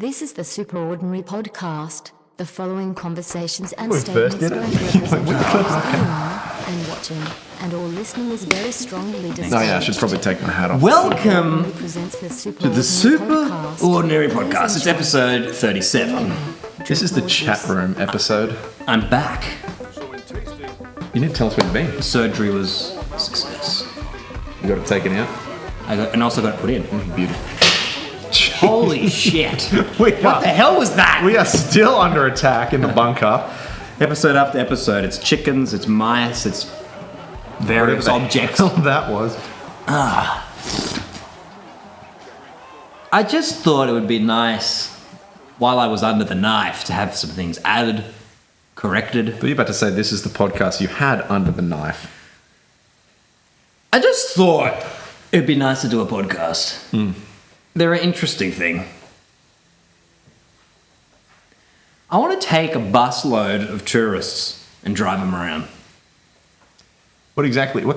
This is the Superordinary Podcast. The following conversations and We statements first did don't it. represent those and watching, and all listening is very strongly discouraged. Oh yeah, I should probably take my hat off. Welcome Presents the to the Superordinary Podcast. It's episode 37. This is the chat room episode. I'm back. You need to tell us where you've been. Surgery was a success. You got to take it out. And also got it put in. Beautiful. Holy shit. What the hell was that? We are still under attack in the bunker. Episode after episode. It's chickens, it's mice, it's various objects. That was. I just thought it would be nice, while I was under the knife, to have some things added, corrected. But you're about to say this is the podcast you had under the knife. I just thought it'd be nice to do a podcast. They're an interesting thing. I want to take a busload of tourists and drive them around. What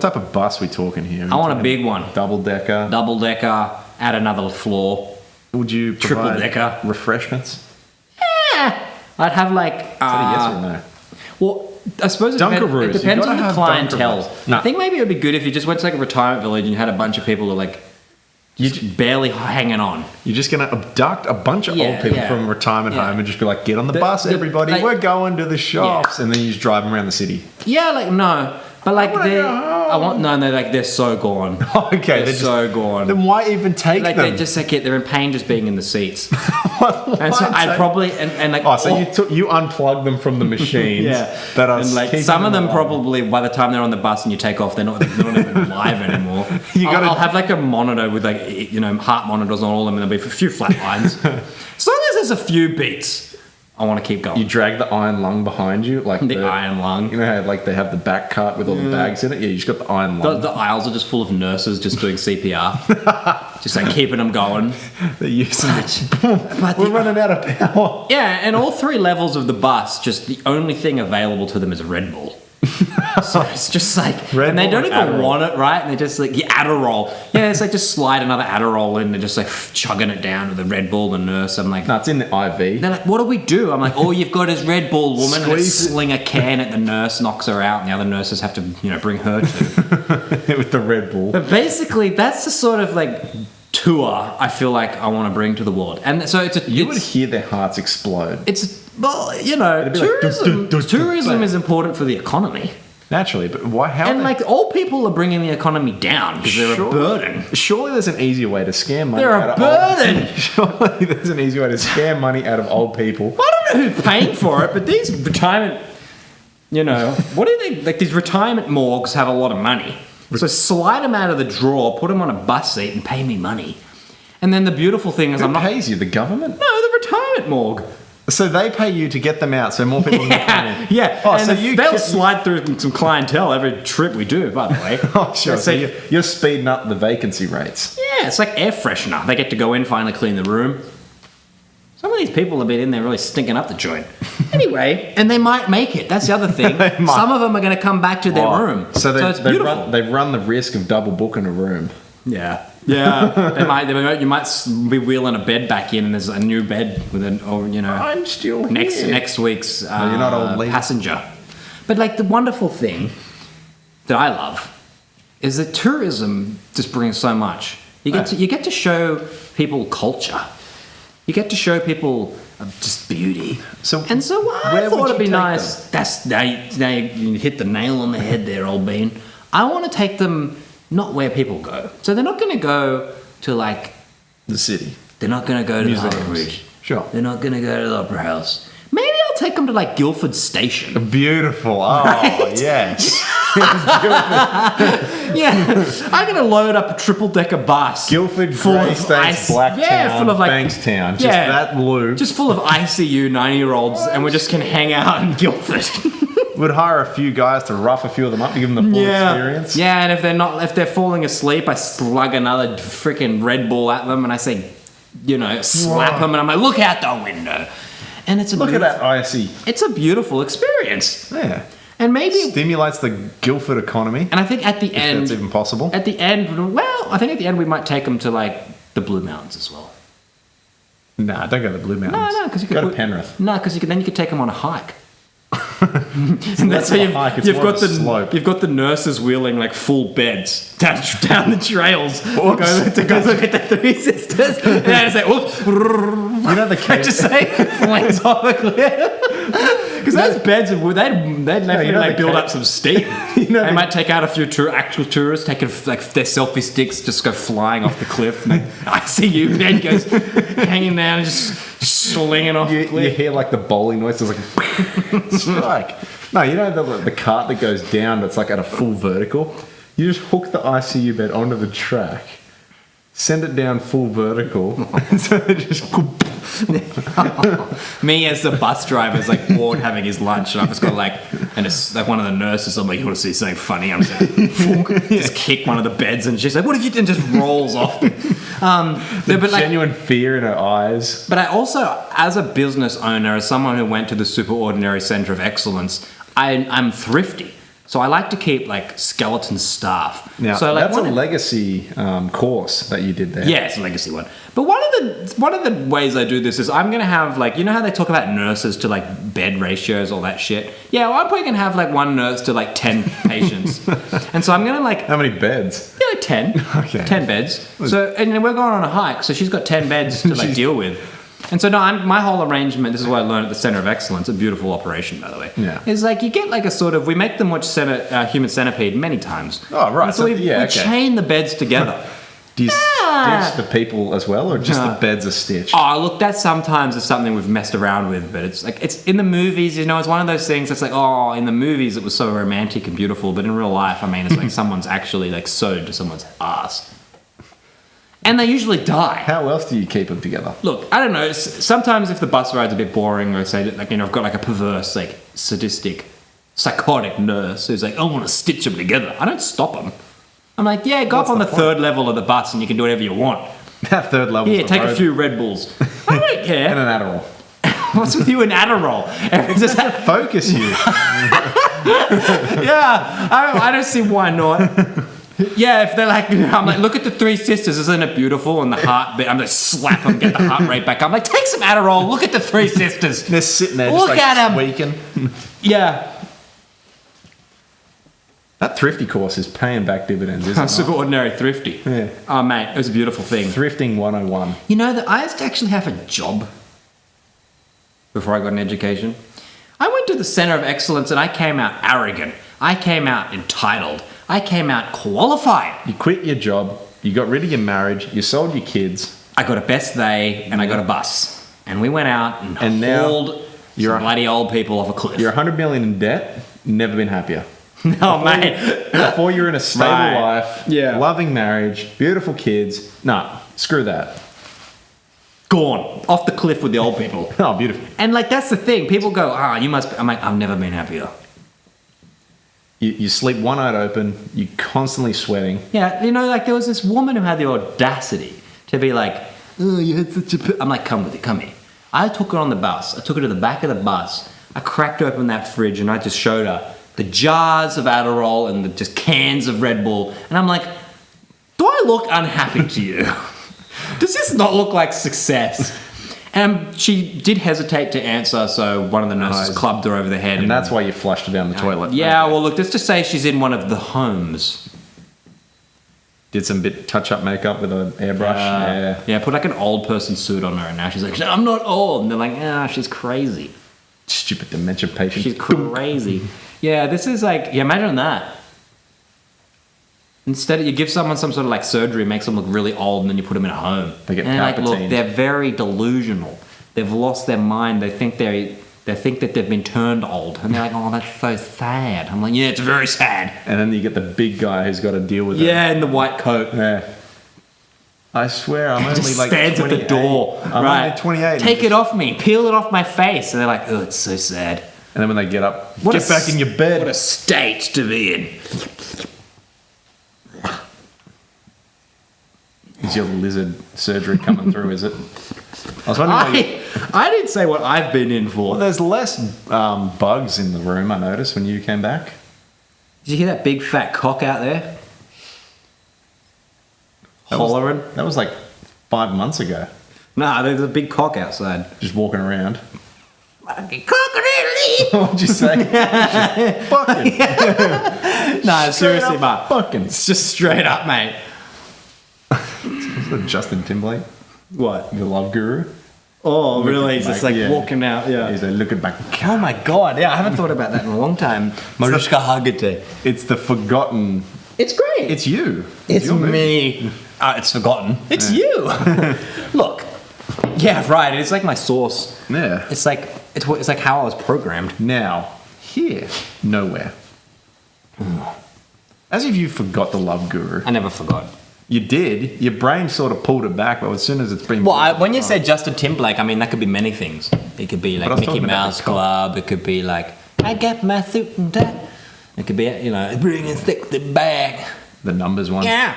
type of bus are we talking here? I want a big one. Double-decker? Double-decker, add another floor. Would you provide Triple-decker. refreshments? Yeah. I'd have like... Is that a yes or no? Well, I suppose it Dunkaroos. depends You've gotta on the have clientele. Dunkaroos. No. I think maybe it would be good if you just went to like a retirement village and you had a bunch of people who are like just barely hanging on. You're just going to abduct a bunch of old people from a retirement home and just be like, get on the bus, everybody. like- We're going to the shops. And then you just drive them around the city. Yeah, like no. But like they're so gone. Okay, they're so gone. Then why even take Like them? they just like they're in pain just being in the seats. Why And so I'd take- probably and like Oh, so you unplug them from the machines. That are and like keeping some of them alive. probably by the time they're on the bus and you take off, they're not even live anymore. I'll have like a monitor with like heart monitors on all of them, and there'll be a few flat lines. As long as there's a few beats, I want to keep going. You drag the iron lung behind you, like the iron lung. You know how like they have the back cart with all the bags in it. Yeah, you just got the iron lung. The aisles are just full of nurses just doing CPR, just like keeping them going. They're using But We're running out of power. Yeah, and all three levels of the bus, just the only thing available to them is a Red Bull. So it's just like, Red and they Bull don't and even Adderall. want it, right? And they just like, Adderall. Yeah, it's like just slide another Adderall in. They're just like chugging it down with the Red Bull, the nurse. I'm like, No, it's in the IV. they're like, what do we do? I'm like, all you've got is Red Bull, woman. And they Squeeze it. sling a can at the nurse, knocks her out, and the other nurses have to, bring her to. With the Red Bull. But basically, that's the sort of like tour I feel like I want to bring to the world. And so You would hear their hearts explode. Well, be like, tourism is important for the economy. Naturally, but why? How? And like old people are bringing the economy down because they're a burden. Surely there's an easier way to scam money. They're out a of burden. Surely there's an easier way to scam money out of old people. I don't know who's paying for it, but these retirement, what do they like? These retirement morgues have a lot of money, so slide them out of the drawer, put them on a bus seat, and pay me money. And then the beautiful thing is, Who I'm not. pays you? The government? No, the retirement morgue. So they pay you to get them out, so more people can come in. Yeah. Oh, and so they'll slide through some clientele every trip we do, by the way. Oh, sure. It's So like- you're speeding up the vacancy rates. Yeah, it's like air freshener. They get to go in, finally clean the room. Some of these people have been in there really stinking up the joint. Anyway, and they might make it. That's the other thing. They might. Some of them are going to come back to their room. So it's beautiful. they run the risk of double booking a room. Yeah. You might be wheeling a bed back in, and there's a new bed with I'm still here. next week's you're not old lady. passenger. But like the wonderful thing that I love is that tourism just brings so much. You get to show people culture. You get to show people just beauty. So I where thought would it'd be you take nice. That's now you hit the nail on the head there, old bean. I want to take them not where people go. So they're not going to go to like The city. they're not going to go to the Museums. Harbour Bridge. Sure. They're not going to go to the Opera House. Maybe I'll take them to like Guildford Station. Beautiful. Oh, Right? yes. Yeah, I'm going to load up a triple-decker bus. Guildford, full of Greystanes, ice- Blacktown, yeah, full of like Bankstown. Just yeah, that blue. just full of ICU 90-year-olds, and we're just going to hang out in Guildford. Would hire a few guys to rough a few of them up to give them the full experience. Yeah, and if they're falling asleep, I slug another freaking Red Bull at them, and I say, slap them, and I'm like, look out the window. And it's Look at that icy. It's a beautiful experience. Yeah. And maybe Stimulates the Guildford economy. and I think at the If end that's even possible. we might take them to like the Blue Mountains as well. Nah, don't go to the Blue Mountains. No, because you could go to Penrith. No, because then you could take them on a hike. And that's how you've got the nurses wheeling like full beds down the trails to go look at the Three Sisters. And I just say, "Oops!" You know the case. Just say flings off a cliff. Because those beds, they'd build up some steam. They might take out a few actual tourists, taking like their selfie sticks, just go flying off the cliff. And I see you, bed goes hanging down and just slinging off the cliff. You hear like the bowling noise. It's like strike. No, you know the cart that goes down that's like at a full vertical? You just hook the ICU bed onto the track, send it down full vertical, and so they just... Me as the bus driver is like bored having his lunch, and I've just got like, and it's like one of the nurses, I'm like, you want to see something funny? I'm just like, just kick one of the beds, and she's like, what have you done? Just rolls off. The genuine fear in her eyes. But I also, as a business owner, as someone who went to the Superordinary Centre of Excellence, I'm thrifty. So I like to keep like skeleton staff. Now, so like that's a legacy course that you did there. Yeah, it's a legacy one. But one of the ways I do this is I'm gonna have like, you know how they talk about nurses to like bed ratios, all that shit. Yeah, well, I'm probably gonna have like one nurse to like 10 patients, and so I'm gonna like how many beds? Yeah, like 10. Okay. 10 beds. So and we're going on a hike, so she's got 10 beds to like deal with. And so, no, my whole arrangement, this is what I learned at the Centre of Excellence, a beautiful operation, by the way, is like you get like a sort of, we make them watch Human Centipede many times. Oh, right. And so we chain the beds together. Do you stitch the people as well, or just the beds are stitched? Oh, look, that sometimes is something we've messed around with, but it's like, it's in the movies, you know, it's one of those things that's like, oh, in the movies it was so romantic and beautiful, but in real life, I mean, it's like someone's actually like sewed to someone's ass. And they usually die. How else do you keep them together? Look, I don't know. Sometimes if the bus ride's a bit boring, or say, like, you know, I've got like a perverse, like, sadistic, psychotic nurse who's like, I want to stitch them together. I don't stop them. I'm like, yeah, go up on the third level of the bus and you can do whatever you want. That third level. Yeah, take a few Red Bulls. I don't care. And an Adderall. What's with you and Adderall? Does that focus you? Yeah, I don't see why not. Yeah, if they're like, I'm like, look at the Three Sisters, isn't it beautiful? And the heart, I'm like, slap them, get the heart rate back. I'm like, take some Adderall, look at the Three Sisters. They're sitting there, look just like at squeaking. Yeah. That thrifty course is paying back dividends, isn't it? Super ordinary thrifty. Yeah. Oh, mate, it was a beautiful thing. Thrifting 101. You know that I used to actually have a job before I got an education. I went to the Centre of Excellence and I came out arrogant. I came out entitled. I came out qualified. You quit your job, you got rid of your marriage, you sold your kids. I got a best day and I got a bus. And we went out and hauled some bloody old people off a cliff. You're 100 million in debt, never been happier. No, mate. Before you're in a stable life, loving marriage, beautiful kids. No, screw that. Gone. Off the cliff with the old people. Oh, beautiful. And like, that's the thing. People go, you must be. I'm like, I've never been happier. You sleep one eye open, you're constantly sweating. Yeah, you know, like there was this woman who had the audacity to be like, oh, you had such a... I'm like, come with it, come here. I took her on the bus. I took her to the back of the bus. I cracked open that fridge and I just showed her the jars of Adderall and the just cans of Red Bull. And I'm like, do I look unhappy to you? Does this not look like success? And she did hesitate to answer, so one of the nurses clubbed her over the head. And that's why you flushed her down the toilet. Yeah, well, look, let's just say she's in one of the homes. Did some bit touch-up makeup with an airbrush. Yeah, put like an old person suit on her, and now she's like, I'm not old. And they're like, she's crazy. Stupid dementia patient. She's crazy. Yeah, this is like, imagine that. Instead, you give someone some sort of like surgery, makes them look really old, and then you put them in a home. They get like, look, they're very delusional. They've lost their mind. They think that they've been turned old, and they're like, oh, that's so sad. I'm like, yeah, it's very sad. And then you get the big guy who's got to deal with it. Yeah, in the white coat. Yeah. I swear, I'm only just like stands 28. At the door. I'm only 28. Take it off me. Peel it off my face. And they're like, oh, it's so sad. And then when they get up, get back in your bed. What a state to be in. Is your lizard surgery coming through, is it? I was wondering I didn't say what I've been in for. Well, there's less bugs in the room, I noticed, when you came back. Did you hear that big fat cock out there? Hollering? That was like 5 months ago. Nah, there's a big cock outside. Just walking around. Fucking cock-a-doodle-dee. What'd you say? Fucking. No, seriously, mate. Fucking. It's just straight up, mate. Is that Justin Timberlake? What? The love guru? Oh, really? He's back, just like yeah. walking out, yeah. He's like, looking back. Oh my god, yeah, I haven't thought about that in a long time. Mariska Hargitay. It's the forgotten. It's great. It's you. It's your movie. me. It's forgotten. It's you. Look. Yeah, right. It's like my source. Yeah. It's like how I was programmed. Now, here, nowhere. As if you forgot the love guru. I never forgot. You did. Your brain sort of pulled it back, but as soon as it's been. Well, when you said Justin Timberlake, I mean that could be many things. It could be But I like was Mickey talking about Mouse the cock. Club. It could be like I got my suit and tie. It could be bring and stick the bag. The numbers one. Yeah.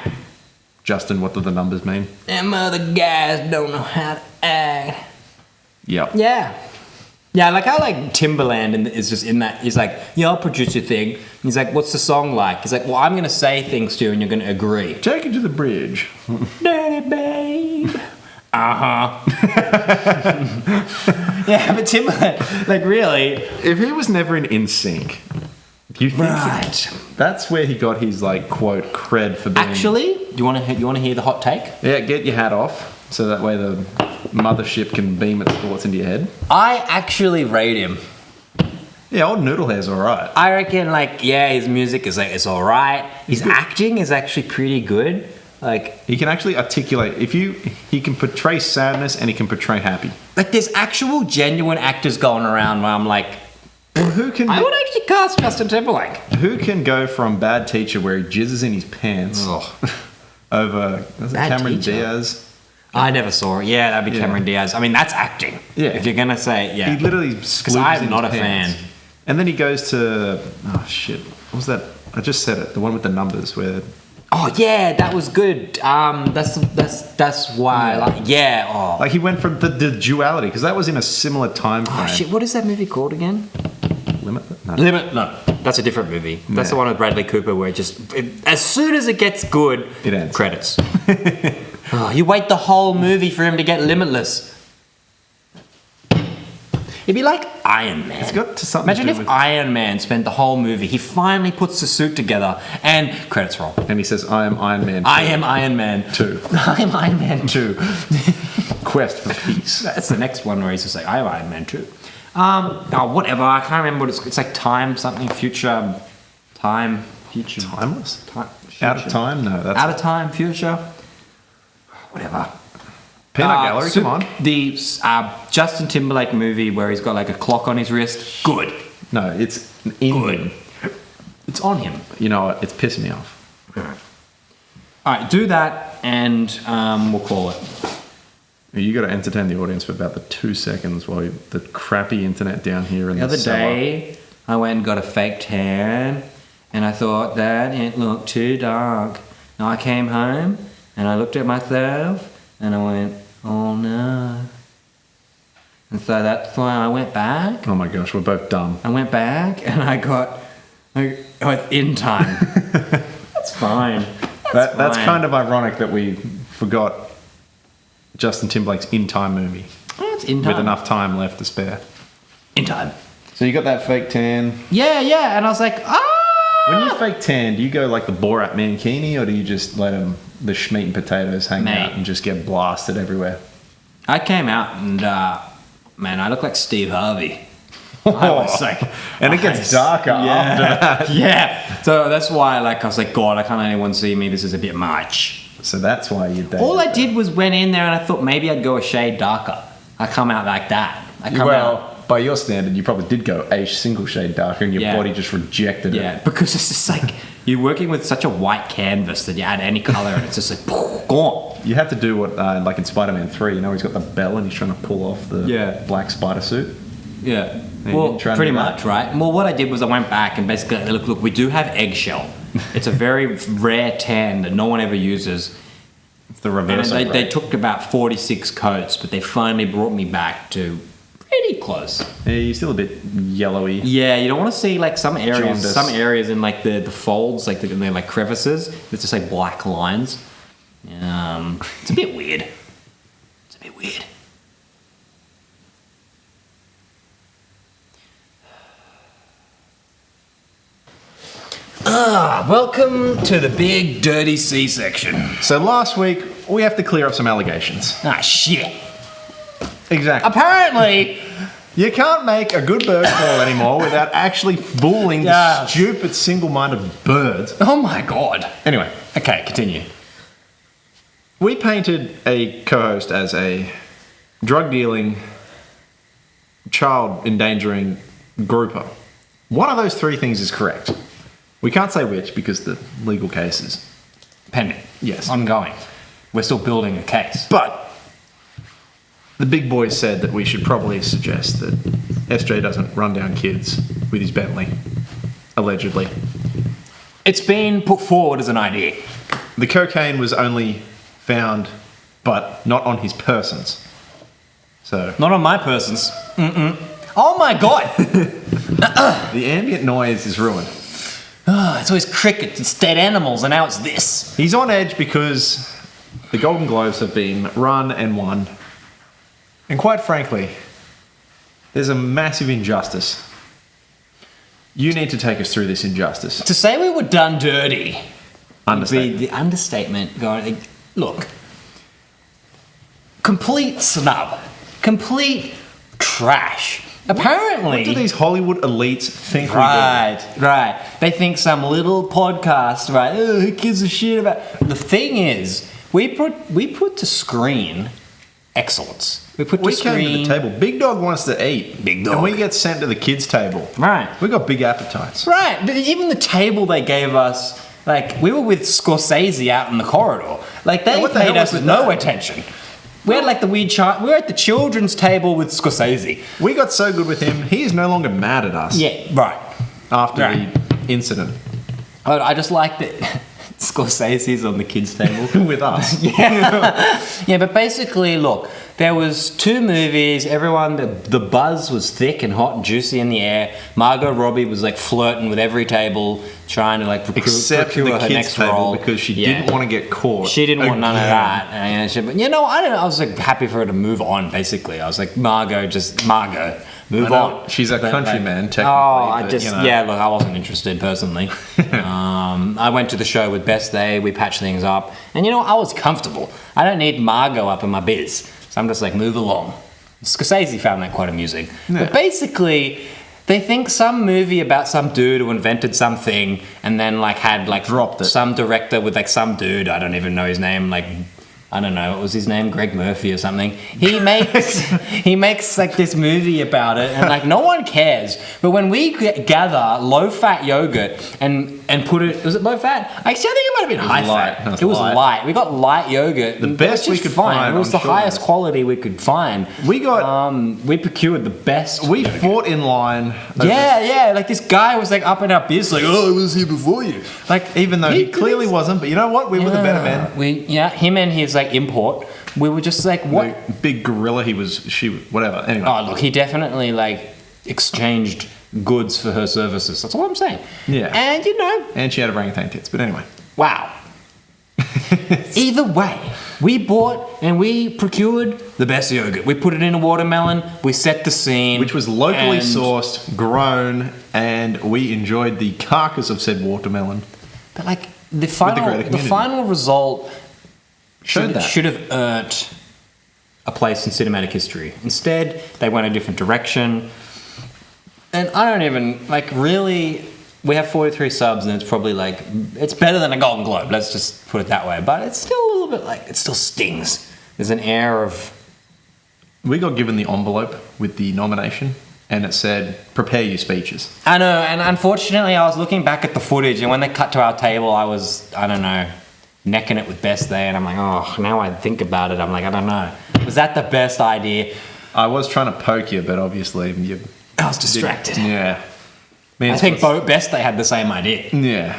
Justin, what do the numbers mean? Them other guys don't know how to act. Yep. Yeah. Yeah, like how like Timberland is just in that. He's like, yeah, I'll produce your thing. And he's like, what's the song like? He's like, well, I'm going to say things to you and you're going to agree. Take it to the bridge. Dirty babe. Uh-huh. Yeah, but Timberland, like really. If he was never in sync, do you think Right. that's where he got his like quote cred for being? Actually, do you want to hear the hot take? Yeah, get your hat off so that way the mothership can beam its thoughts into your head. I actually rate him. Yeah, old Noodle Hair's alright. I reckon, like, yeah, his music is like it's all right. His good. acting is actually pretty good. Like He can actually articulate. He can portray sadness and he can portray happy. there's actual genuine actors going around where I'm like, Well, who can I would actually cast Justin Timberlake. who can go from Bad Teacher where he jizzes in his pants over was it Bad Cameron Teacher? Diaz? I never saw it. Yeah, that'd be Yeah. Cameron Diaz. I mean, that's acting. Yeah. If you're gonna say, yeah. He literally Because I'm in not a his pants. fan. And then he goes to what was that? I just said it. The one with the numbers where Oh yeah, that was good. That's why. Yeah. Like, yeah. Oh. like he went from the duality because that was in a similar time frame. Oh shit! What is that movie called again? Limit? No. Limit. No, that's a different movie. That's Yeah. the one with Bradley Cooper where as soon as it gets good, It ends. Credits. Oh, you wait the whole movie for him to get limitless. It'd be like Iron Man. It's got to something Imagine to if do with, Iron Man spent the whole movie. He finally puts the suit together and credits roll. and he says, "I am Iron Man." I am Iron Man 2. I am Iron Man 2. Quest for peace. That's the next one where he's just like, I am Iron Man 2. Whatever. I can't remember what it's like. Time something future. Time future. Timeless. Time, Out of future. time? No, that's Out of time future. Whatever. Peanut Gallery. Come on. The Justin Timberlake movie where he's got like a clock on his wrist. Good. No, it's in Good. him. It's on him. You know what? It's pissing me off. All right, do that, and we'll call it. You got to entertain the audience for about the 2 seconds while the crappy internet down here in The other cellar. day, I went and got a fake tan, and I thought that it looked too dark. Now I came home, and I looked at myself, and I went, oh no. And so that's why I went back. Oh my gosh, we're both dumb. I went back, and I got, it's in time. That's fine. That's fine. kind of ironic that we forgot Justin Timberlake's In Time movie Oh, it's in time. with enough time left to spare. In time. So you got that fake tan. Yeah, and I was like, When you fake tan, do you go like the Borat Mankini or do you just let the schmeat and potatoes hang Mate. out and just get blasted everywhere? I came out and, man, I look like Steve Harvey. I was like, And it gets darker after that. Yeah. So that's why, I was like, God, I can't let anyone see me. This is a bit much. So that's why you dated All I that. did was went in there and I thought maybe I'd go a shade darker. I come out like that. I come out. Well, by your standard, you probably did go a single shade darker and your Yeah. body just rejected Yeah, it. because it's just like you're working with such a white canvas that you add any color and it's just like gone. You had to do what, like in Spider-Man 3, you know, he's got the bell and he's trying to pull off the Yeah. black spider suit. Yeah. you Well, didn't try to pretty do that? much, right? Well, what I did was I went back and basically, look, we do have eggshell. It's a very rare tan that no one ever uses. It's the And reverse. they took about 46 coats, but they finally brought me back to pretty close. Yeah, you're still a bit yellowy. Yeah, you don't want to see like some Jaundice. areas in like the folds, like they're like crevices. It's just like black lines. It's a bit weird. It's a bit weird. Welcome to the big dirty C-section. So last week, we have to clear up some allegations. Ah, shit. Exactly. Apparently, You can't make a good bird call anymore without actually fooling the stupid, single-minded birds. oh my god. Anyway, Okay, continue. we painted a co-host as a drug-dealing, child-endangering grouper. One of those three things is correct. We can't say which because the legal case is... Pending. Yes. Ongoing. We're still building a case. But the big boys said that we should probably suggest that SJ doesn't run down kids with his Bentley, allegedly. It's been put forward as an idea. The cocaine was only found, but not on his persons. So Not on my persons. Oh my god! the ambient noise is ruined. It's always crickets, it's dead animals, and now it's this. He's on edge because the Golden Globes have been run and won. And quite frankly, there's a massive injustice. You need to take us through this injustice. To say we were done dirty would be Understatement. the understatement going, look, complete snub, complete trash. Apparently, What do these Hollywood elites think we right. They think some little podcast, right? Oh, who gives a shit about? The thing is, we put to screen excellence. We put do? We to came screen to the table. Big Dog wants to eat. Big Dog. And we get sent to the kids' table. Right. We got big appetites. Right. Even the table they gave us, like we were with Scorsese out in the corridor. Like they what the paid hell us was no that? attention. We had like the weird child. We were at the children's table with Scorsese. We got so good with him, he is no longer mad at us Yeah. Right. after Right. the incident I just like that Scorsese's on the kids' table. with us. Yeah, but basically, look, there was two movies. Everyone, the buzz was thick and hot and juicy in the air. Margot Robbie was like flirting with every table, trying to like Except procure the her kids' next table role because she Yeah. didn't want to get caught. She didn't want none of again. that. But you know, I don't know. I was like happy for her to move on. Basically, I was like, Margot, move I know, on. she's a But, countryman, like, technically, Oh, I but, just you know. yeah. Look, I wasn't interested personally. I went to the show with Best Day. We patched things up, and you know, I was comfortable. I don't need Margot up in my biz, so I'm just like, move along. Scorsese found that quite amusing. Yeah. But basically, they think some movie about some dude who invented something and then like had like Dropped it. some director with like some dude, I don't even know his name, like I don't know, what was his name? Greg Murphy or something. He makes like this movie about it, and like no one cares. But when we gather low-fat yogurt and put it, was it low-fat? Actually, I think it might have been high-fat. light. It was light. We got light yogurt. The and best it was we just could find It was on the short highest notice. quality we could find. We got. We procured the best. We fought in line. over- Yeah. Like this guy was like up in our biz, like, oh, I was here before you. Like Even though he clearly wasn't, but you know what? We were the better men. Him and his like import. We were just like, what? The big gorilla he was, she, whatever. Anyway. Oh, look, he definitely like exchanged goods for her services. That's all I'm saying. Yeah. And you know, And she had orangutan tits, but anyway. wow. Either way, we bought and we procured the best yogurt. We put it in a watermelon. We set the scene, Which was locally and- sourced, grown, and we enjoyed the carcass of said watermelon. But like the greater final, community. result Showed that. should have earned a place in cinematic history. Instead, they went a different direction. And I don't even, like, really, we have 43 subs, and it's probably like, it's better than a Golden Globe, let's just put it that way. But it's still a little bit like, it still stings. There's an air of, We got given the envelope with the nomination, and it said, prepare your speeches. I know, and unfortunately, I was looking back at the footage, and when they cut to our table, I was, I don't know, necking it with Best Day, and I'm like, oh, now I think about it, I'm like, I don't know. Was that the best idea? I was trying to poke you, but obviously you... I was distracted. Yeah. Me and I think Scott- Best Day had the same idea. Yeah.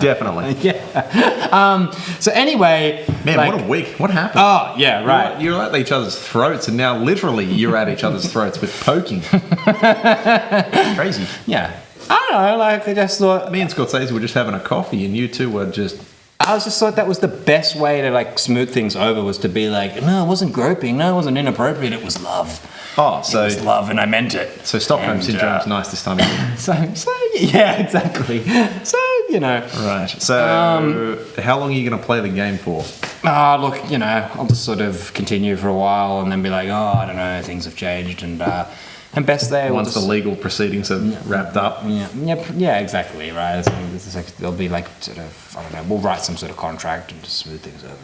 Definitely. Yeah. So anyway, Man, like, what a week. What happened? Oh yeah, right. You're at each other's throats, and now literally you're at each other's throats with poking. Crazy. Yeah. I don't know. Like I just thought. Me and Scorsese were just having a coffee, and you two were just I was just thought that was the best way to like smooth things over, was to be like, no, it wasn't groping, no, it wasn't inappropriate, it was love. Oh, so It was love, and I meant it. So Stockholm And, Syndrome's nice this time of year. So yeah, exactly. So, Right. So how long are you going to play the game for? look, I'll just sort of continue for a while and then be like, oh, I don't know, things have changed, and best day Once the legal proceedings have wrapped up. Yeah, exactly, right. So this is like, there'll be like sort of, I don't know, we'll write some sort of contract and just smooth things over.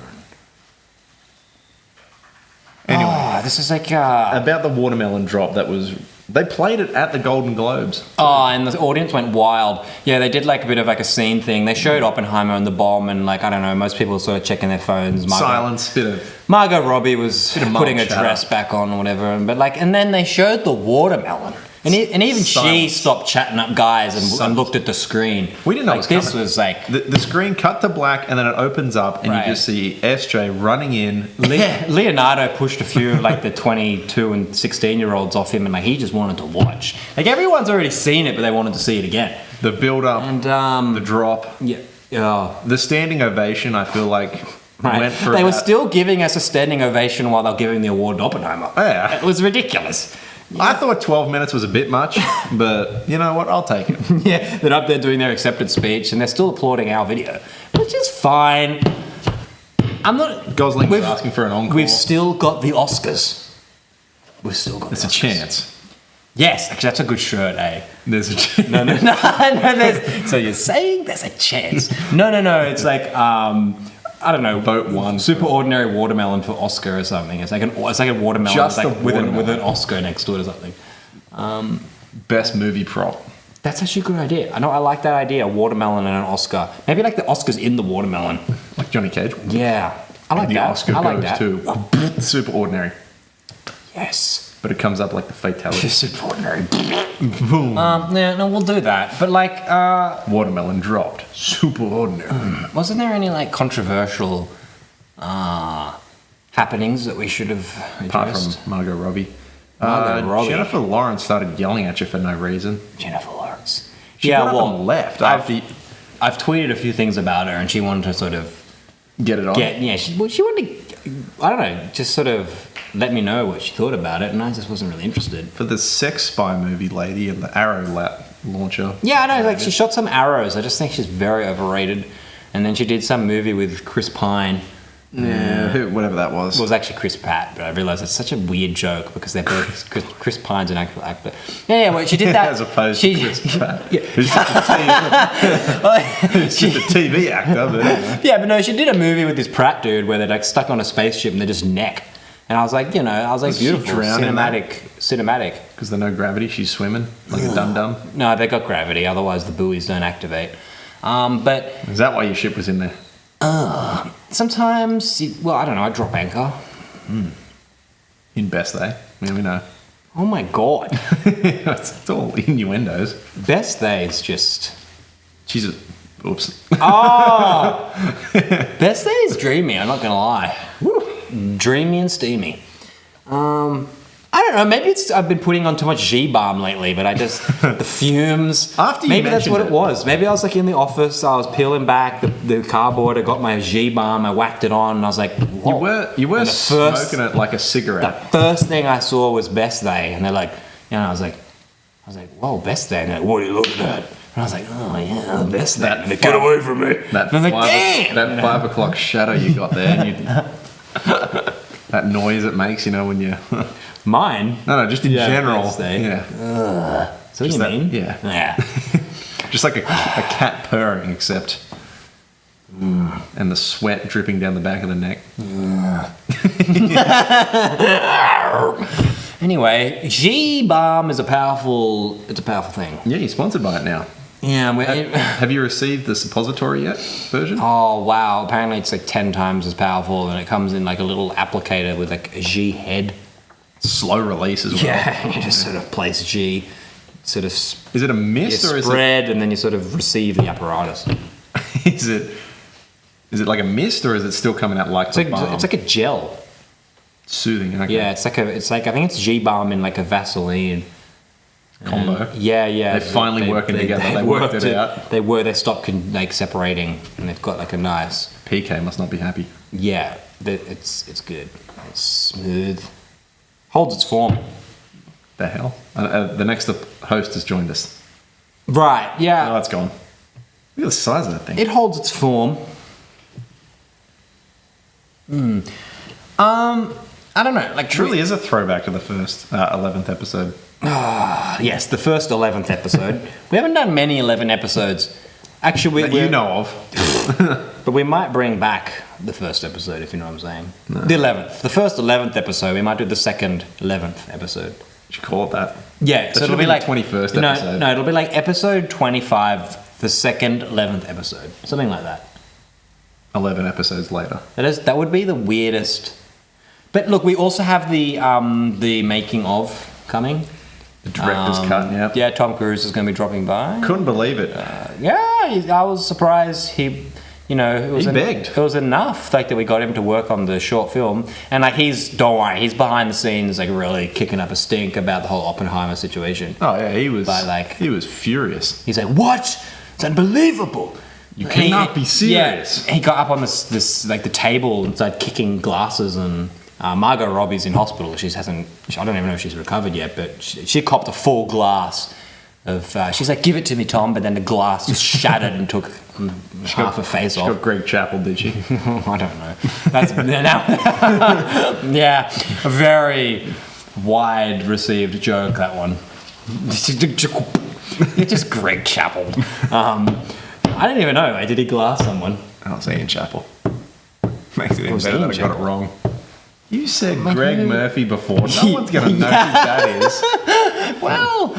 Anyway, this is like about the watermelon drop, they played it at the Golden Globes. and the audience went wild. Yeah, they did like a bit of like a scene thing. They showed Oppenheimer and the bomb, and like, I don't know, most people were sort of checking their phones. Silence, bit of Margot Robbie was Bit of putting mob a dress back on or whatever, and then they showed the watermelon. And even she Silence. stopped chatting up guys and Silence. looked at the screen. We didn't know like, it was this coming. was like the screen cut to black, and then it opens up, and Right. you just see SJ running in. Leonardo pushed a few of like the 22 and 16-year-olds off him, and like he just wanted to watch. Like everyone's already seen it, but they wanted to see it again. The build up, And the drop, yeah. the standing ovation. I feel like Right. went for. They were about- still giving us a standing ovation while they were giving the award to Oppenheimer. Yeah. It was ridiculous. I thought 12 minutes was a bit much, but you know what? I'll take it. Yeah, they're up there doing their acceptance speech, and they're still applauding our video, which is fine. I'm not. Gosling was we've- asking for an encore. We've still got the Oscars. We've still got. There's the a Oscars. chance. Yes, actually, that's a good shirt, eh? There's a chance. No. So you're saying there's a chance? No. It's like I don't know. Vote one. Super ordinary watermelon for Oscar or something. It's like a watermelon, Just like a watermelon. with an Oscar next to it or something. Best movie prop. That's actually a good idea. I like that idea. A watermelon and an Oscar. Maybe like the Oscar's in the watermelon. Like Johnny Cage. Yeah, I like the that. Oscar I like goes that. to Super Ordinary. Yes. But it comes up like the fatality. Super ordinary. Boom. No, we'll do that. But like, Watermelon dropped. Super Ordinary. wasn't there any like controversial happenings that we should have Apart addressed? from Margot Robbie. Margot Robbie. Jennifer Lawrence started yelling at you for no reason. Jennifer Lawrence. She got up and left after I've tweeted a few things about her, and she wanted to sort of get it on. she wanted to, I don't know, just sort of let me know what she thought about it, and I just wasn't really interested. For the sex spy movie lady and the arrow launcher. Yeah, I know, like she shot some arrows. I just think she's very overrated. And then she did some movie with Chris Pine. Yeah, whatever that was. It was actually Chris Pratt, but I realised it's such a weird joke because they're both Chris Pine's an actual actor. Yeah, well, she did that. As opposed to Chris Pratt. Yeah. Who's just a TV actor, but anyway. Yeah, but no, she did a movie with this Pratt dude where they're like stuck on a spaceship and they're just neck. And I was like, Was she beautiful, drowning in that? cinematic. Because there's no gravity, she's swimming like a dum-dum. No, they got gravity, otherwise the buoys don't activate. But Is that why your ship was in there? sometimes, I don't know, I drop anchor. In Best Day. Yeah, we know. Oh my god. It's all innuendos. Best Day is just... She's a... Oops. Oh! Best Day is dreamy, I'm not gonna lie. Dreamy and steamy. I don't know, maybe I've been putting on too much G-Balm lately, but I just... the fumes... After you maybe that's mentioned what it it. was. Maybe I was like in the office, I was peeling back the cardboard, I got my G-Balm, I whacked it on, and I was like... Whoa. You were And the smoking it like a The cigarette. first thing I saw was Best Day, and they're like... I was like, whoa, Best Day. And they're like, what are you looking at? And I was like, oh yeah, Best Day. That And they get away from me. That and I'm like, 5 damn! that 5 o'clock shadow you got there. And that noise it makes, when you... Mine? No, just in general. Best Day. Yeah. So what Just you that- mean? yeah. Yeah. Just like a cat purring, except... And the sweat dripping down the back of the neck. Anyway, G-Balm is a powerful thing. Yeah, you're sponsored by it now. Yeah. Have you received the suppository yet version? Oh, wow. Apparently it's like 10 times as powerful, and it comes in like a little applicator with like a G head. Slow release as well. Yeah, you just sort of place G, sort of Is it a mist you or is spread, and then you sort of receive the apparatus. is it like a mist or is it still coming out like It's the like balm? it's like a gel. Soothing. Okay. Yeah, it's like I think it's G-Balm in like a Vaseline. combo. Yeah. They're finally working together. They worked it out. They stopped like separating, and they've got like a nice. PK must not be happy. Yeah, it's good. It's smooth. Holds its form. The hell? The next host has joined us. Right. Yeah. Oh, it's gone. Look at the size of that thing. It holds its form. I don't know. Like Truly is a throwback to the first 11th episode. Yes, the first 11th episode. We haven't done many 11 episodes. Actually, That you know of. but we might bring back the first episode, if you know what I'm saying. No. The 11th. The first 11th episode. We might do the second 11th episode. Should call it that. Yeah, so it'll be like 21st episode. No, it'll be like episode 25, the second 11th episode. Something like that. 11 episodes later. That would be the weirdest. But look, we also have the making of coming. The director's cut, yeah. Yeah, Tom Cruise is going to be dropping by. Couldn't believe it. I was surprised he begged. It was enough like that we got him to work on the short film, and like don't worry, he's behind the scenes like really kicking up a stink about the whole Oppenheimer situation. Oh yeah, he was. But, like, he was furious. He's like, "What? It's unbelievable! You cannot be serious." Yeah, he got up on this like the table and started kicking glasses and. Margot Robbie's in hospital. I don't even know if she's recovered yet, but she copped a full glass of. She's like, "Give it to me, Tom," but then the glass just shattered and took half her face off. She got Greg Chappell, did she? I don't know. That's yeah, a very wide received joke, that one. It's just Greg Chappell. I didn't even know. Did he glass someone? I was Ian Chappell. Makes it even better that I got it wrong. You said Greg Murphy before. No one's going to know who that is. Well,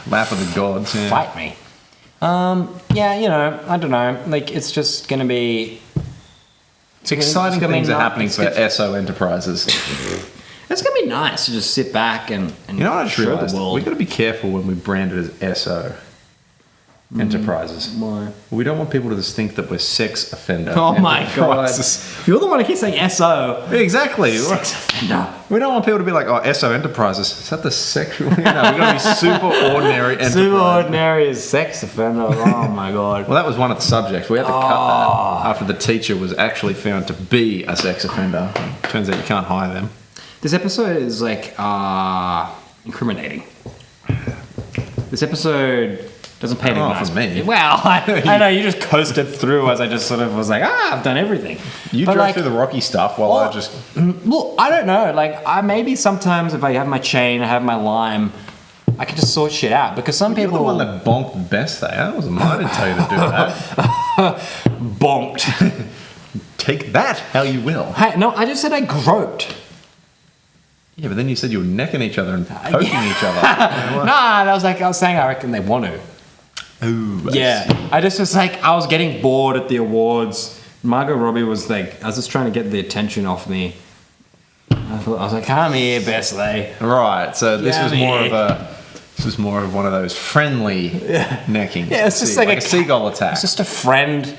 lap of the gods. Yeah. Fight me. I don't know. Like, it's just going to be. Exciting things are happening for SO Enterprises. It's going to be nice to just sit back and you know what I just realized? the world. We've got to be careful when we brand it as SO Enterprises. Why? We don't want people to just think that we're sex offender. Oh my god! You're the one who keeps saying SO. Exactly. Sex offender. We don't want people to be like, "Oh, SO Enterprises." Is that the sexual? No, we got to be super ordinary. Enterprise. Super ordinary is sex offender. Oh my god. Well, that was one of the subjects. We had to cut that after the teacher was actually found to be a sex offender. Turns out you can't hire them. This episode is like incriminating. This episode doesn't pay any nice for me. Well, I know you just coasted through as I just sort of was like, I've done everything. You drove through the Rocky stuff while I just. Well, I don't know. Like, maybe sometimes if I have my chain, I have my lime, I can just sort shit out because some people. You're the one that bonked the best there. That wasn't mine. I didn't tell you to do that. Bonked. Take that how you will. Hey, no, I just said I groped. Yeah, but then you said you were necking each other and poking each other. Nah, I was saying I reckon they want to. Ooh, I just was like, I was getting bored at the awards. Margot Robbie was like, I was just trying to get the attention off me. I was like, come here, Besley. Right, so this was more of one of those friendly neckings. Yeah, it's just like a seagull attack. It's just a friend,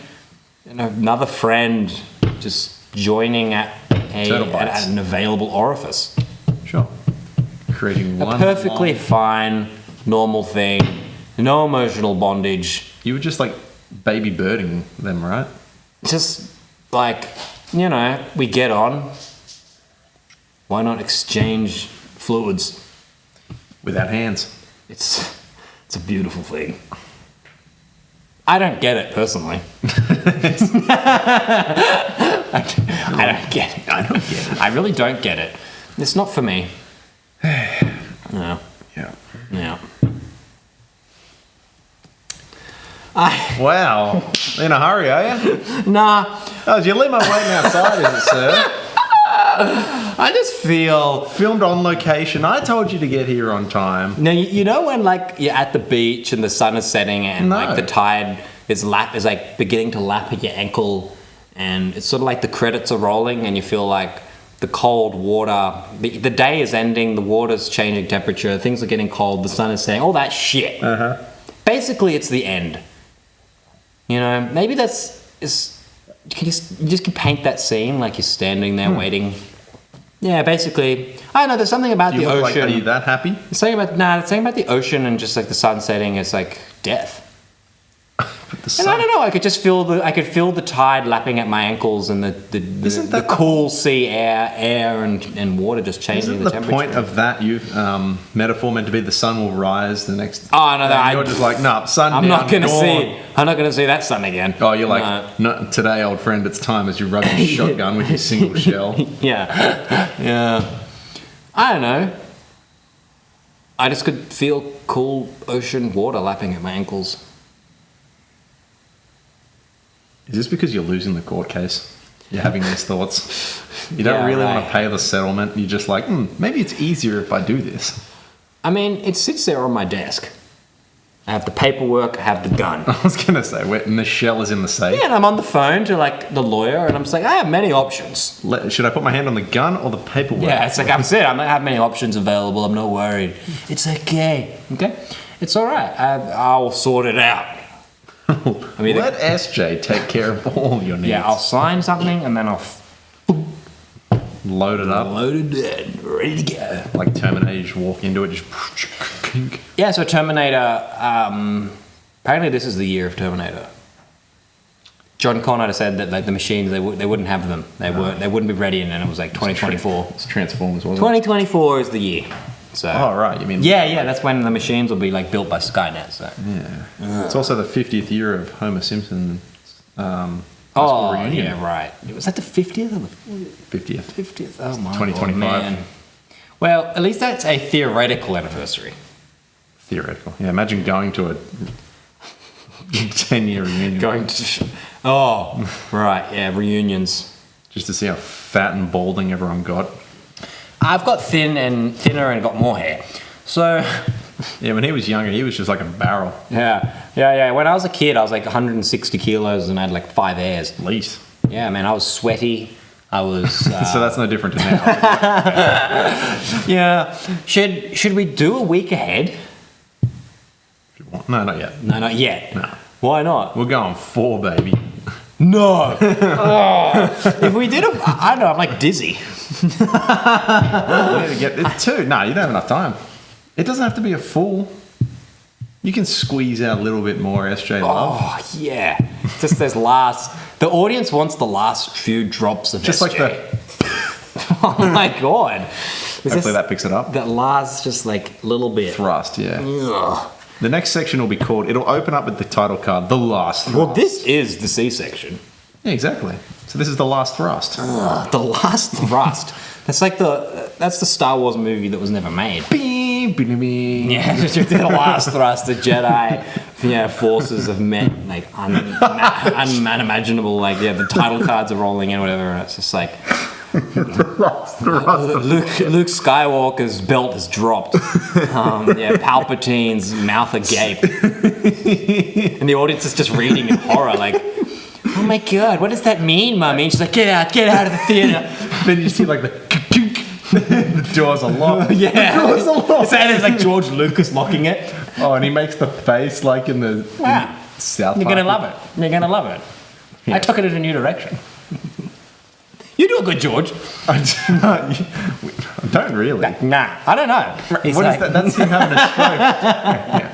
another friend, just joining at an available orifice. Sure. Creating one perfectly fine, normal thing. No emotional bondage. You were just like baby birding them, right? Just like, we get on. Why not exchange fluids? Without hands. It's a beautiful thing. I don't get it personally. I don't get it. I don't get it. I really don't get it. It's not for me. No. Yeah. Wow. In a hurry, are you? Nah. Oh, did you leave my waiting outside, is it, sir? I just feel... Filmed on location. I told you to get here on time. Now, you know when, like, you're at the beach and the sun is setting and, like, the tide is like, beginning to lap at your ankle and it's sort of like the credits are rolling and you feel like the cold water... The day is ending, the water's changing temperature, things are getting cold, the sun is setting, all that shit. Uh-huh. Basically, it's the end. Maybe you just can paint that scene like you're standing there waiting Yeah, basically. I don't know. There's something about Do you the look like, ocean. are you that happy? It's something about the ocean and just like the sun setting is like death. But the And I sun, don't know. I could feel the tide lapping at my ankles and Isn't the that cool sea air and water just changing isn't the the temperature. point of that metaphor meant to be the sun will rise the next? Oh no, and you're just like, nah, sun I'm down, not gonna dawn. see. I'm not gonna see that sun again. Oh, you're like, No. no, today, old friend, it's time as you rub your shotgun with your single shell. Yeah, yeah. I don't know. I just could feel cool ocean water lapping at my ankles. Is this because you're losing the court case? You're having these thoughts. You don't Yeah, really right. want to pay the settlement. You're just like, maybe it's easier if I do this. I mean, it sits there on my desk. I have the paperwork. I have the gun. I was gonna say, and the shell is in the safe. Yeah, and I'm on the phone to like the lawyer, and I'm just like, I have many options. Should I put my hand on the gun or the paperwork? Yeah, it's like I have many options available. I'm not worried. It's okay. Okay, it's all right. I'll sort it out. I mean, Let SJ take care of all your needs. yeah, I'll sign something, and then I'll load it up. load it in, ready to go. Like Terminator, you just walk into it, just kink. Yeah, so Terminator. Apparently, this is the year of Terminator. John Connor said that like the machines they wouldn't have them. They wouldn't be ready, and then it was like 2024. It's Transformers, wasn't 2024 is the year. So. it? Oh, right. You mean... Yeah, that's when the machines will be like built by Skynet. So. Yeah. It's also the 50th year of Homer Simpson's high school Oh, reunion. yeah, right. Was that the 50th or the 50th. 50th? Oh my 2025. God, man. Well, at least that's a theoretical anniversary. Theoretical. Yeah, imagine going to a 10-year reunion. Going to. Oh, right. Yeah, reunions. Just to see how fat and balding everyone got. I've got thinner and got more hair. So, Yeah, when he was younger, he was just like a barrel. yeah. When I was a kid, I was like 160 kilos and I had like 5 hairs. At least. Yeah, man, I was sweaty. I was. So that's no different to now. Yeah. Should we do a week ahead? No, not yet. No, not yet. No. Why not? We're going 4, baby. No. If we did I don't know, I'm like dizzy. We need to get it's 2. No, you don't have enough time. It doesn't have to be a full. You can squeeze out a little bit more SJ love. Oh, yeah. Just those the audience wants the last few drops of Just SJ. like the. Oh my God. Hopefully that picks it up. That last just like little bit. Thrust, yeah. Ugh. The next section will be called. It'll open up with the title card, "The Last Thrust." Well, this is the C-section. Yeah, exactly. So this is the last thrust. The last thrust. That's the Star Wars movie that was never made. Yeah, the last thrust, the Jedi, forces have met like unimaginable. Like, the title cards are rolling in, whatever, and it's just like Luke Skywalker's belt has dropped. Palpatine's mouth agape, and the audience is just reading in horror, like, oh my God, what does that mean, Mummy? And she's like, get out of the theater. Then you see like the doors are locked. Yeah. The doors are locked. It's like George Lucas locking it. Oh, and he makes the face like in the Wow. South You're Park. gonna love it. You're gonna love it. Yeah. I took it in a new direction. You do a good George. I don't really. Nah, I don't know. He's What like, is that? That's him having a stroke. Yeah.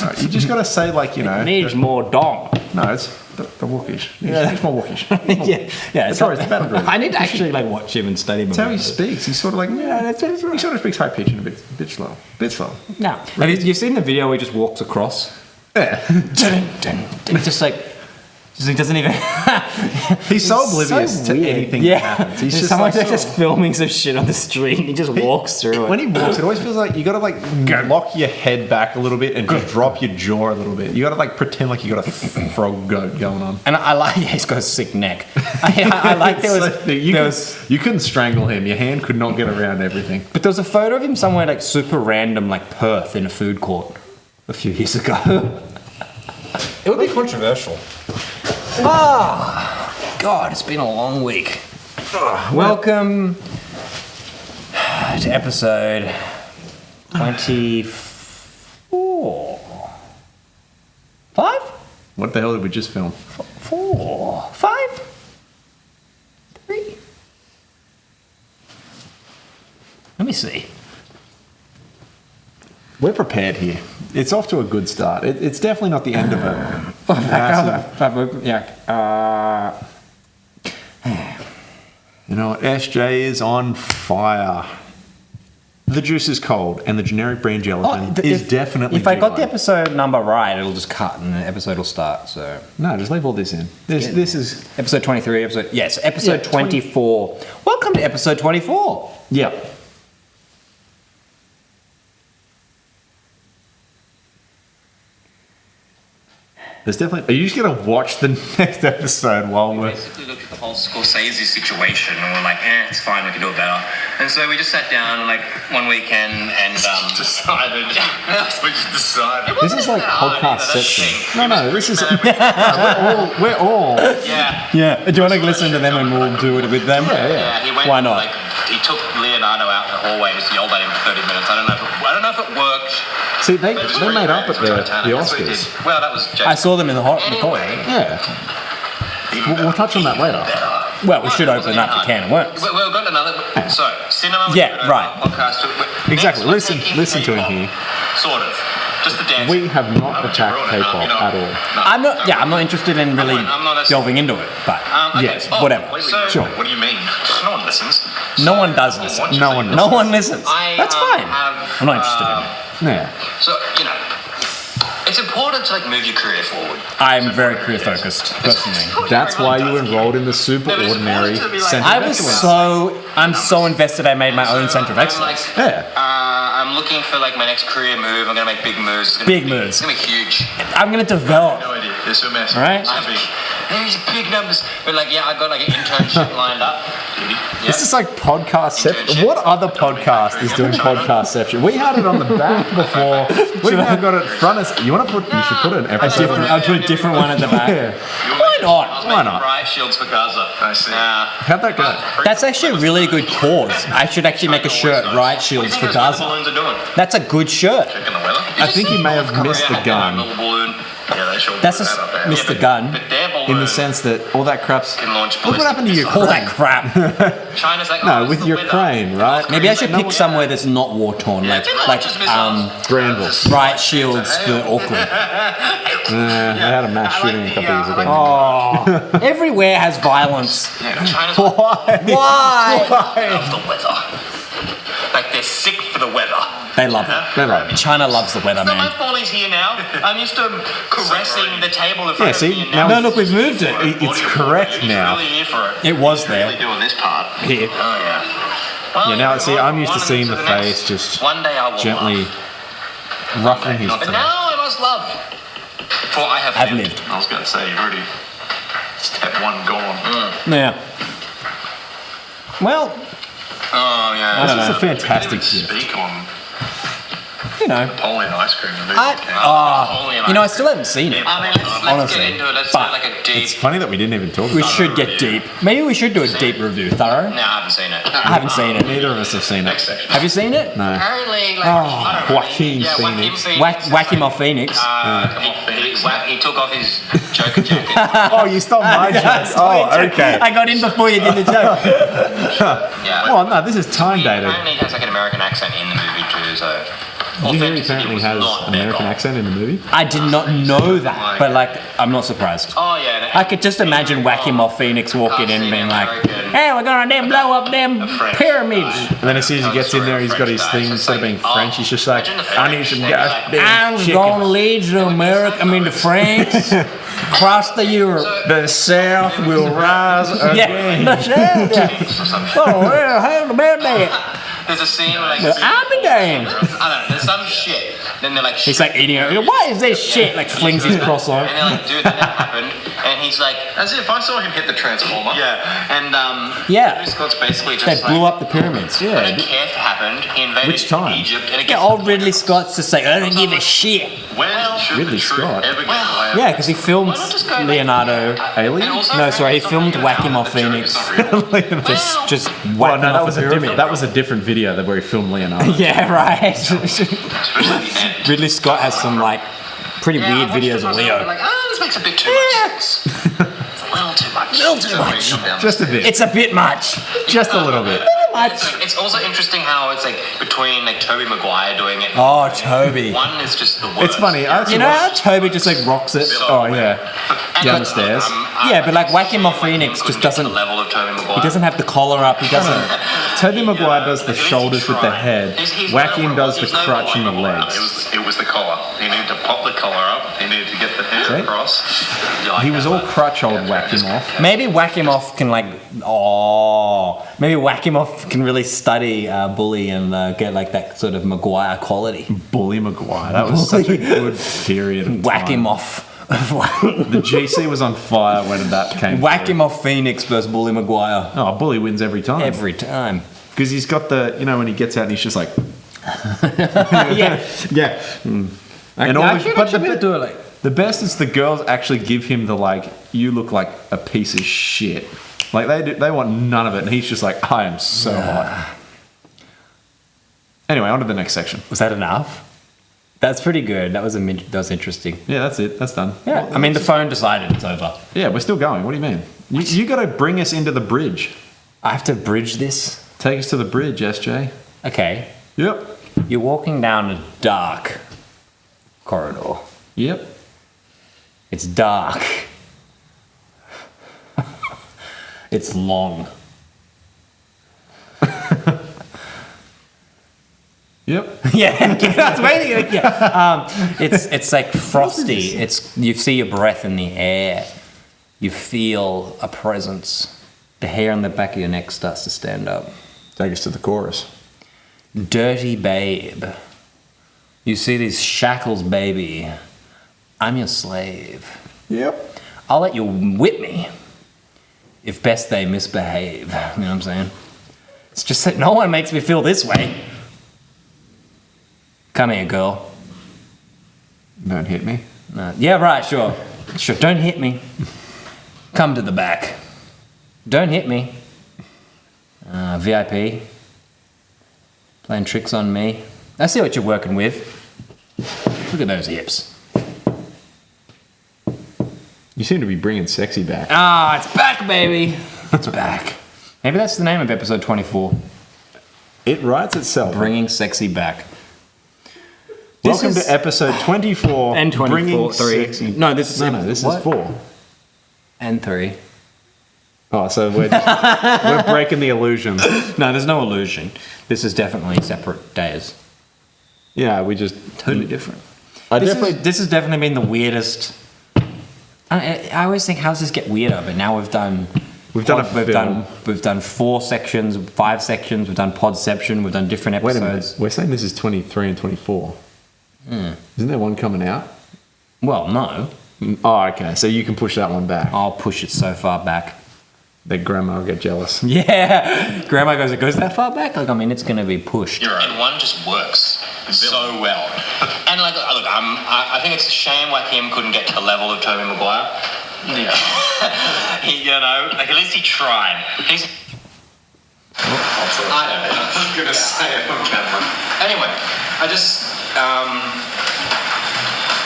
Right, you just got to say like, needs more dong. No, it's the Wookish. It's more Wookish. yeah. That's right, it's the battle group. I need to actually like watch him and study him. That's how he speaks. He's sort of like, he sort of speaks high pitch and a bit slow. No. Have you seen the video where he just walks across? Yeah. It's just like, he doesn't even. He's so oblivious to weird. anything Yeah. that happens. He's just someone's like, just filming some shit on the street and he just walks through it. When he walks, it always feels like you got to like lock your head back a little bit and just drop your jaw a little bit. You got to like pretend like you got a frog goat going on. And I like, he's got a sick neck. I like You couldn't strangle him. Your hand could not get around everything. But there was a photo of him somewhere like super random, like Perth in a food court a few years ago. It would be controversial. Oh, God, it's been a long week. Welcome to episode 24. 5? What the hell did we just film? 4. 5? 3? Let me see. We're prepared here. It's off to a good start. It's definitely not the end of it. Yeah. You know what? SJ is on fire. The juice is cold, and the generic brand gelatin is definitely. If I got the GI. episode number right, it'll just cut and the episode will start. So No, just leave all this in. This is. episode 23. Episode Yeah, 24. Welcome to episode 24. Yeah. There's definitely. Are you just gonna watch the next episode while we're? Basically looked at the whole Scorsese situation and we're like, it's fine, we can do it better. And so we just sat down like one weekend and decided. We just decided. This is like podcast section. No, this is. We're all. Yeah. Yeah. Do you want to listen to them and we'll do it with them? Yeah, he went. Why not? Like, he took Leonardo out in the hallway and just yelled at him for 30 minutes. I don't know if it worked. See, they made up at the Oscars. Well, that was. I saw them in the hallway. Yeah. We'll touch on that later. Well, we should open up the can of worms. We've got another. So, cinema. Yeah, right. Podcast. Exactly. Next, we're Listen taking to him here. Sort of. Just the dance. We have not attacked K-pop at all. I'm not interested in really I'm not delving into it, but Okay. yes, whatever. So, Sure. What do you mean? No one listens. no one does listen. No one. No one listens. I, That's fine. have, I'm not interested in it. Yeah. So, you know, it's important to like move your career forward. I'm very career focused, personally. That's why you enrolled in the super ordinary Centre I of was Excellence. I'm so invested. I made my own center of I'm excellence. like, Yeah. I'm looking for like my next career move. I'm gonna make big moves. It's gonna Big be moves. It's gonna be huge. I'm gonna develop. No idea. They're so massive. Right. So big. There's big numbers. But like, yeah, I got like an internship lined up. This is like podcastception. What other podcast is doing podcastception? We had it on the back before. We've now got it front as. You want to put? You should put an episode. I'll put a different one at the back. Yeah. Why not? Why not? Riot shields for Gaza. I see. How'd that go? That's actually a really good cause. I should actually make a shirt, Riot Shields for Gaza. Balloons are doing. That's a good shirt. Checking the weather. I think he may have missed the gun Little balloon. Yeah, they sure That's blew that up there. missed the gun. But their balloon in the sense that all that crap's. can launch Look what happened to ballistic All Ukraine. that crap. China's like, No, it's with the Ukraine, weather. right? Maybe I should pick somewhere that's not war torn, like Granville. Riot Shields for Auckland. They had a mass shooting a couple years ago. Oh, everywhere has violence. China's Why? Why? love the weather. Like they're sick for the weather. They love it. They love it. China loves the weather, So my man. Foley's here now. I'm used to caressing the table in front Yeah, see, of me. And now- No, look, we've moved it. It's correct He's now. really here for it. It was Really there. doing this part. Here. Oh yeah. Well, Yeah, now you see, know, I'm used to one seeing the to next. face just One day I will gently love. ruffling his. But now I must love. For I have I've lived. I was going to say, you've already step one gone. Yeah. Well, Oh yeah. This is a I fantastic didn't even gift. speak on you know. Napoleon ice cream. You know, I still haven't seen it. I mean, let's Honestly. get into it. Let's But do like a deep. It's funny that we didn't even talk We about it. should get deep. Maybe we should do a deep review, thorough. No, I haven't seen it. I haven't seen it. Neither of us have seen Next it. section. Have you seen it? No. Apparently, like, I don't know. Joaquin Yeah, Phoenix. Whack him off Phoenix. He took off his Joker jacket. Oh, you stole my joke. Oh, okay. I got in before you did the joke. Yeah. Well, no, this is time dated. Apparently, he has like an American accent in the movie too. So. Did you hear he Authenticity apparently was has not American their goal. accent in the movie? I did not know that, but like, I'm not surprised. Oh yeah. I could just imagine Whack-Him Off Phoenix walking in and being like, hey, we're gonna damn blow up them pyramids. And then as soon as he gets in there, he's got his thing. Instead of being French, he's just like, I need some goddamn I'm chicken. gonna lead to America, to France, across the Europe. The South will rise Yeah, again. that's it. Oh, well, how about that? There's a scene where like Well, I'll be damned. I don't know. There's some shit. Then they're like. He's like eating it. What is this shit? Like flings his croissant. And they're like, dude, that happened. And he's like, As if I saw him hit the transformer. yeah. And Yeah. Ridley Scott's basically They just blew like. up the pyramids. When Yeah. a Kiev happened, he invaded Which time? Egypt, and it Yeah, gets old Ridley Scott's just like, I don't give a shit. When should Ridley the truth Scott. ever get Well, away? Yeah, because he filmed Why not just go back- Leonardo. Alien? And also, No, sorry, he it's not filmed really Whack-Him about Off the joke, Phoenix. it's not real. Just Well, whack him no, off that was the a pyramid. different. That was a different video where he filmed Leonardo. Yeah, right. Especially the end. Ridley Scott has some like pretty Yeah, weird I watched it videos of myself, Leo. I'm like, this makes a bit too much sense. It's a little too much. Little too much. Just a bit. It's a bit much. Just a little bit. It's also interesting how it's like between like Tobey Maguire doing it. Oh, Toby. One is just the worst. It's funny. I You know how Toby just like rocks it? Oh yeah. And Down look, the stairs. Yeah, but like Whack-A-Mole Phoenix couldn't just get to the doesn't. level of Tobey Maguire. He doesn't have the collar up. He doesn't. Tobey Maguire does the shoulders with the head. Whack-In does the crutch and the legs. It was the collar. He needed to pop the collar up. He needed to get the hair See? across. He was all crutch old Whack-Him-Off. Maybe Whack-A-Mole can like. Oh, maybe Whack-A-Mole can really study Bully and get like that sort of Maguire quality. Bully Maguire. That was such a good period of time. Whack-A-Mole. The GC was on fire when that came. Whack-A-Mole Phoenix versus Bully Maguire. Oh, Bully wins every time. Every time. Because he's got the, you know, when he gets out and he's just like, Yeah. yeah. And all I the, can but actually do it like. the best is the girls actually give him the like, you look like a piece of shit. Like they want none of it, and he's just like, I am so hot. Anyway, on to the next section. Was that enough? That's pretty good. That was interesting. Yeah, that's it. That's done. Yeah. I mean, the phone decided it's over. Yeah, we're still going. What do you mean? You got to bring us into the bridge. I have to bridge this. Take us to the bridge, SJ. Okay. Yep. You're walking down a dark corridor. Yep. It's dark. It's long. Yep. Yeah, I was waiting. Yeah. It's like frosty. It's you see your breath in the air. You feel a presence. The hair on the back of your neck starts to stand up. Take us to the chorus. Dirty babe. You see these shackles, baby. I'm your slave. Yep. I'll let you whip me if best they misbehave. You know what I'm saying? It's just that no one makes me feel this way. Come here, girl. Don't hit me. Yeah, right, sure. Sure, don't hit me. Come to the back. Don't hit me. VIP. Playing tricks on me. I see what you're working with. Look at those hips. You seem to be bringing sexy back. Ah, it's back, baby. It's back. Maybe that's the name of episode 24. It writes itself. Bringing sexy back. Welcome to episode 24. And 24, Bringing 3. sexy. No, this is this what? is 4. And 3. Oh, so we're breaking the illusion. No, there's no illusion. This is definitely separate days. Yeah, we just Totally different. This This has definitely been the weirdest. I always think, how does this get weirder? But now we've done We've done a film. We've done 4 sections, 5 sections. We've done Podception. We've done different Wait a episodes. minute. We're saying this is 23 and 24. Isn't there one coming out? Well, no. Oh, okay. So you can push that one back. I'll push it so far back. That grandma will get jealous. Yeah, Grandma goes. It goes that far back. Like, I mean, it's going to be pushed. And one just works so well. And like, look, I think it's a shame why Kim couldn't get to the level of Tobey Maguire. Yeah. He, you know, like at least he tried. He's. I don't know. I'm gonna say it on camera. Anyway, I just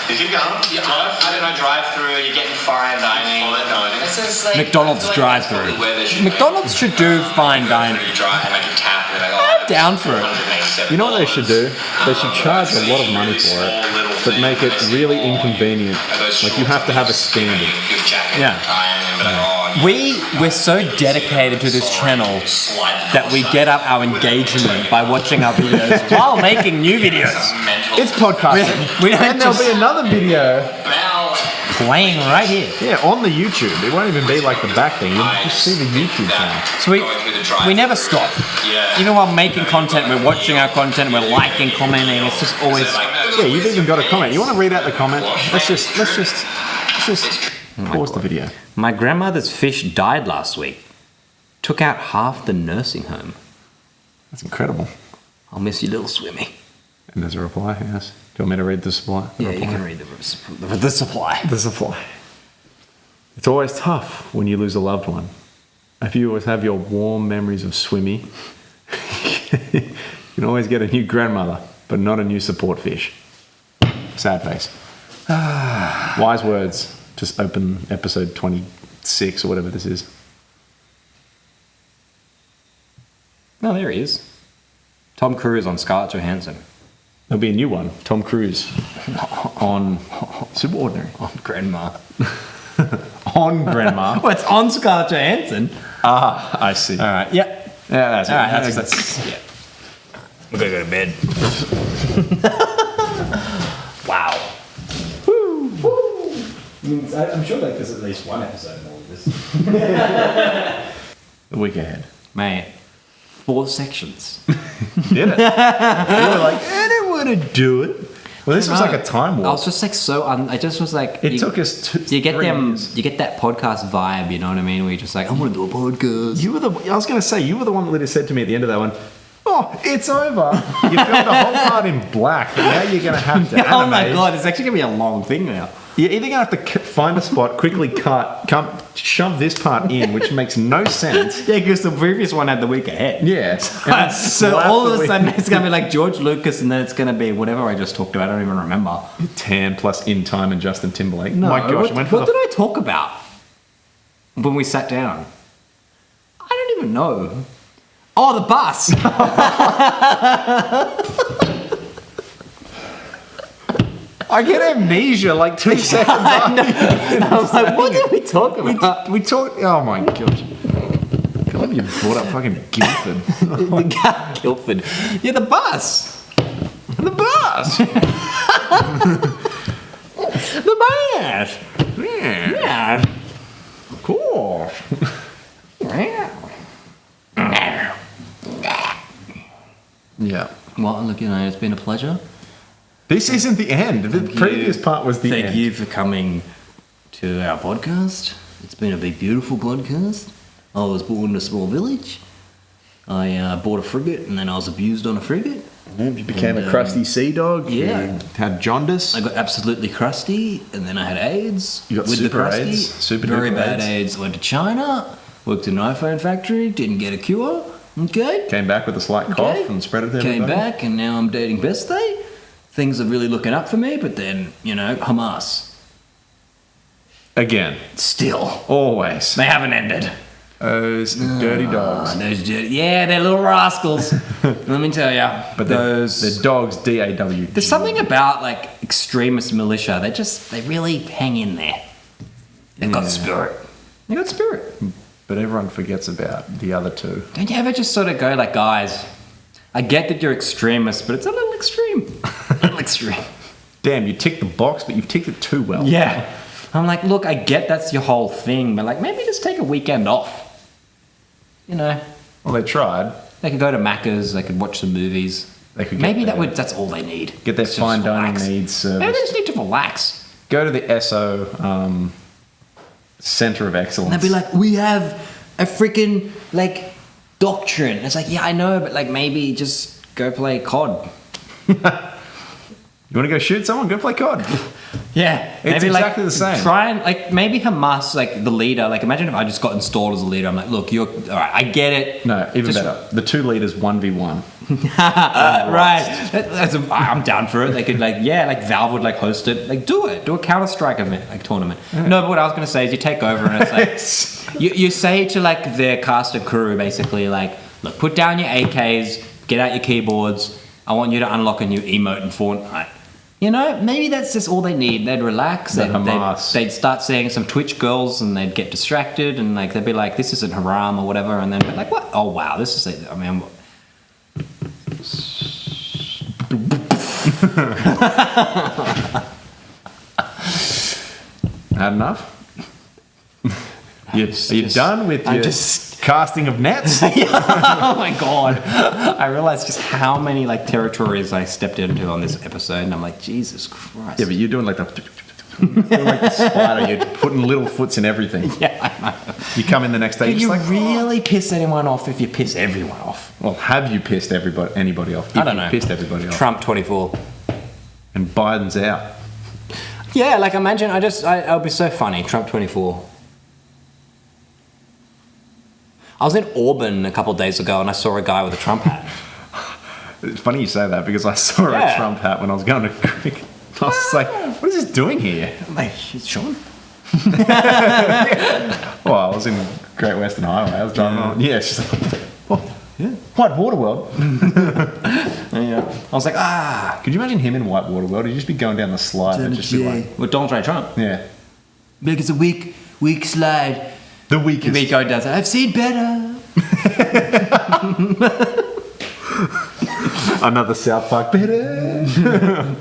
You keep going. I don't know, drive through. You're getting fine dining. Fine dining. It's just like McDonald's I feel like drive-through. that's probably where they should McDonald's should do fine dining. You drive and like you tap and they're like, I'm down for it. $187. You know what they should do? They should charge a lot of money for it, but make it really inconvenient. Like you have to have a standard. Yeah. We're so dedicated to this channel that we get up our engagement by watching our videos while making new videos. It's podcasting. We don't And there'll just be another video. playing right here. Yeah, on the YouTube. It won't even be like the back thing. You'll just see the YouTube channel. So we never stop. Even while making content, we're watching our content, we're liking, commenting. It's just always. Yeah, you've even got a comment. You want to read out the comment? Let's just pause the video. My grandmother's fish died last week. Took out half the nursing home. That's incredible. I'll miss you, little Swimmy. And there's a reply, yes. Do you want me to read the supply? Yeah, you can read the supply. The supply. It's always tough when you lose a loved one. If you always have your warm memories of Swimmy, you can always get a new grandmother, but not a new support fish. Sad face. Wise words. Just open episode 26 or whatever this is. Oh, there he is. Tom Cruise on Scarlett Johansson. There'll be a new one. Tom Cruise on Super Ordinary. On Grandma. On Grandma. Well, it's on Scarlett Johansson. Ah, I see. All right. Yep. Yeah, that's it. All right. That's yeah. We're gonna go to bed. Wow. Woo. Woo. I'm sure like there's at least one episode in all of this. The week ahead. Mate, 4 sections. Did it? You were like, I didn't want to do it. Well, this was like a time I warp. was just like I just was like. It took us You get 3 them. years. You get that podcast vibe. You know what I mean? Where you're just like, I want to do a podcast. I was going to say, you were the one that literally said to me at the end of that one, oh, it's over. You filmed the whole part in black, but now you're going to have to animate. Oh my god, it's actually gonna be a long thing now. You're either going to have to find a spot, quickly shove this part in, which makes no sense. Yeah, because the previous one had the week ahead. Yeah. So all of a sudden it's gonna be like George Lucas, and then it's gonna be whatever I just talked about. I don't even remember. Tan plus In Time and Justin Timberlake. No, My gosh, what did I talk about when we sat down? I don't even know. Oh, the bus. I get amnesia like 2 seconds after. I was like, what did we talk about? We talked. Oh my gosh. I can't believe you brought up fucking Guildford. Guildford. Yeah, the bus. The bus. The bus. Yeah. Yeah. Cool. Yeah. Well, look, it's been a pleasure. This isn't the end. The previous part was the end. Thank you for coming to our podcast. It's been a big, beautiful podcast. I was born in a small village. I bought a frigate, and then I was abused on a frigate. You became a crusty sea dog. Yeah. You had jaundice. I got absolutely crusty, and then I had AIDS. You got with super the crusty. AIDS? Super very duper bad AIDS? AIDS. Went to China, worked in an iPhone factory, didn't get a cure. Okay. Came back with a slight cough Okay. and spread it to Came everybody. back, and now I'm dating Beste. Things are really looking up for me, but then, Hamas. Again. Still. Always. They haven't ended. Those dirty dogs. Those dirty, they're little rascals. Let me tell you. But they're dogs, D-A-W. There's something about like extremist militia. They really hang in there. They've got spirit. They got spirit. But everyone forgets about the other two. Don't you ever just sort of go like, guys, I get that you're extremists, but it's a little extreme. A little extreme. Damn, you ticked the box, but you've ticked it too well. Yeah. I'm like, look, I get that's your whole thing, but like maybe just take a weekend off. Well, they tried. They could go to Macca's, they could watch some movies. They could maybe get that's all they need. Get their It's just fine dining relax. needs Maybe they serviced. just need to relax. Go to the SO Center of Excellence. And they'd be like, we have a freaking, like, doctrine. It's like, yeah, I know, but, like, maybe just go play COD. You want to go shoot someone? Go play COD. Yeah. It's maybe, exactly the same. Try and, like, maybe Hamas, like, the leader, like, imagine if I just got installed as a leader. I'm like, look, all right, I get it. No, even Just- better. The 2 leaders 1v1. Right. I'm down for it. They could, like, Valve would, like, host it. Like, do it. Do a Counter-Strike event, like, tournament. No, but what I was going to say is you take over and it's like... You say to like their cast and crew basically like, look, put down your AKs, get out your keyboards. I want you to unlock a new emote in Fortnite. Maybe that's just all they need. They'd relax. They'd start seeing some Twitch girls and they'd get distracted and like they'd be like, this isn't haram or whatever, and then be like, what? Oh wow, this is it. I mean. Had enough? Are you done with your casting of nets? Oh my god. I realized just how many like territories I stepped into on this episode and I'm like, Jesus Christ. Yeah, but you're doing like the spider. You're putting little foots in everything. Yeah, I know. You come in the next day. Do you're you just like, really piss anyone off if you piss everyone off? well, have you pissed anybody off? I If don't you've know. Pissed everybody off. Trump 24. And Biden's out. Yeah, like imagine I'll be so funny. Trump 24. I was in Auburn a couple of days ago and I saw a guy with a Trump hat. It's funny you say that because I saw Yeah. a Trump hat when I was going to cricket. I was just like, what is this doing here? I'm like, it's Sean. Well, I was in Great Western Highway. I was driving on. Yeah, she's like, oh, Yeah. White Waterworld. Yeah. I was like, Could you imagine him in White Waterworld? He'd just be going down the slide and just be like, with Donald J. Trump. yeah. Because it's a weak slide. The weakest. We go down. I've seen better. Another South Park better.